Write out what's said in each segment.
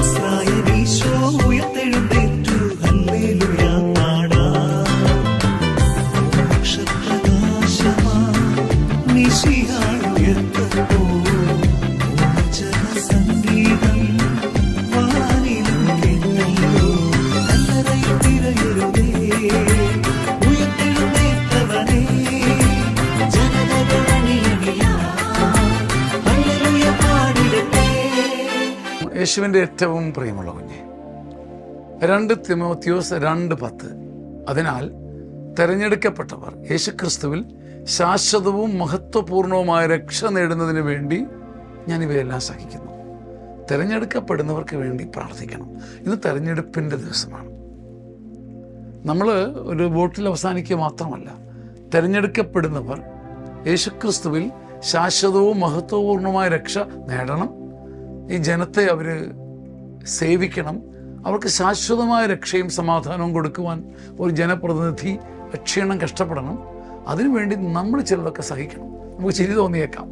നസ്രായനീശോ ഉയർത്തെഴുന്നേറ്റു, ഹല്ലേലൂയ പാടാം. മോക്ഷപ്രകാശമാ മിശിഹായ ഉയർത്തപ്പോ സംഗീതം വാനിലും കേട്ടല്ലോ. കല്ലറയിൽ തിരയരുതേ, ഉയർത്തെഴുന്നേറ്റവനേ, ജനതകൾ അണിയണിയാ, ഹല്ലേലൂയ പാടിടട്ടെ. യേശുവിൻ്റെ ഏറ്റവും പ്രിയമുള്ള കുഞ്ഞെ, 2 തിമോത്തിയോസ് 2:10. അതിനാൽ തെരഞ്ഞെടുക്കപ്പെട്ടവർ യേശുക്രിസ്തുവിൽ ശാശ്വതവും മഹത്വപൂർണവുമായ രക്ഷ നേടുന്നതിന് വേണ്ടി ഞാൻ ഇവയെല്ലാം സഹിക്കുന്നു. തിരഞ്ഞെടുക്കപ്പെടുന്നവർക്ക് വേണ്ടി പ്രാർത്ഥിക്കണം. ഇന്ന് തെരഞ്ഞെടുപ്പിൻ്റെ ദിവസമാണ്. നമ്മൾ ഒരു വോട്ടിൽ അവസാനിക്കുക മാത്രമല്ല, തിരഞ്ഞെടുക്കപ്പെടുന്നവർ യേശുക്രിസ്തുവിൽ ശാശ്വതവും മഹത്വപൂർണമായ രക്ഷ നേടണം. ഈ ജനത്തെ അവർ സേവിക്കണം. അവർക്ക് ശാശ്വതമായ രക്ഷയും സമാധാനവും കൊടുക്കുവാൻ ഒരു ജനപ്രതിനിധി ക്ഷീണം കഷ്ടപ്പെടണം. അതിനുവേണ്ടി നമ്മൾ ചിലതൊക്കെ സഹിക്കണം. നമുക്ക് ചിരി തോന്നിയേക്കാം,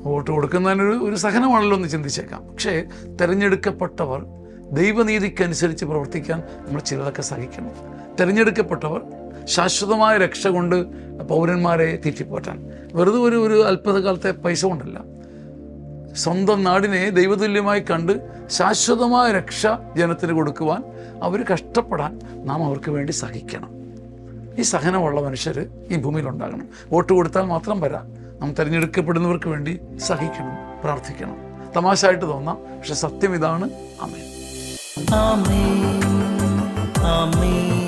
വോട്ട് കൊടുക്കുന്നതിനൊരു സഹനമാണല്ലോ എന്ന് ചിന്തിച്ചേക്കാം. പക്ഷേ തിരഞ്ഞെടുക്കപ്പെട്ടവർ ദൈവനീതിക്കനുസരിച്ച് പ്രവർത്തിക്കാൻ നമ്മൾ ചിലതൊക്കെ സഹിക്കണം. തിരഞ്ഞെടുക്കപ്പെട്ടവർ ശാശ്വതമായ രക്ഷ കൊണ്ട് പൗരന്മാരെ തീറ്റിപ്പോറ്റാൻ, വെറുതെ ഒരു അല്പകാലത്തെ പൈസ കൊണ്ടല്ല, സ്വന്തം നാടിനെ ദൈവതുല്യമായി കണ്ട് ശാശ്വതമായ രക്ഷ ജനത്തിന് കൊടുക്കുവാൻ അവർ കഷ്ടപ്പെടാൻ നാം അവർക്ക് വേണ്ടി സഹിക്കണം. ഈ സഹനമുള്ള മനുഷ്യർ ഈ ഭൂമിയിലുണ്ടാകണം. വോട്ട് കൊടുത്താൽ മാത്രം വരാം. നാം തിരഞ്ഞെടുക്കപ്പെടുന്നവർക്ക് വേണ്ടി സഹിക്കണം, പ്രാർത്ഥിക്കണം. തമാശയായിട്ട് തോന്നാം, പക്ഷെ സത്യം ഇതാണ്. ആമേൻ. ആമേൻ. ആമേൻ.